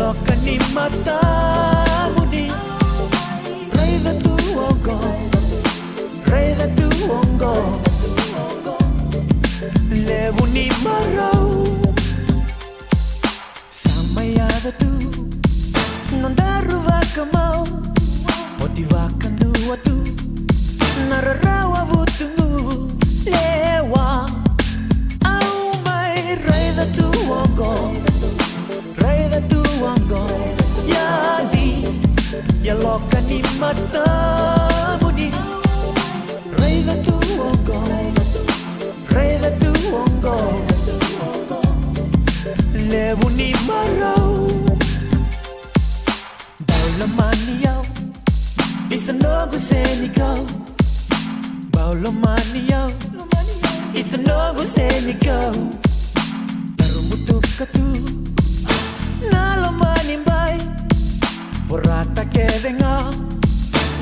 loka ni matamu ni Reida tu ongo Reida tu ongo Lebu ni marau Samayada tu Nondaru wakamau Motivakan dua tu Nararawa butungu Lewa Au mai Reida tu ongo Reida tu ongo Yadi Ya loka ni matamu ni Reida tu ongo Reida tu ongo Lebu ni marau Baula maniau Isanogu senikau Baula maniau Isanogu senikau Narumutuk katu Nalo manimbai Borata kedenga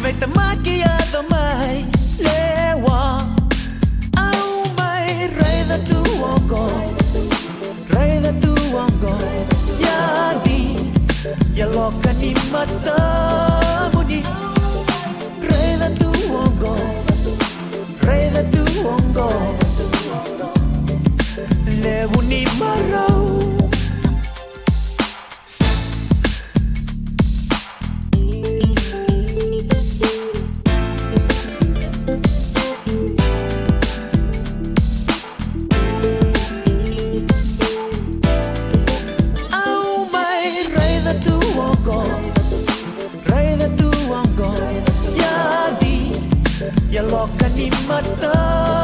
Veita makiado mai Lewa Au mai Reida tu ongo Reida tu ongo Yadi Ya loka ni matamu ni Reida tu ongo Reida tu ongo Lebu ni marau Reida tu ongo Yadi Ya loka ni matamu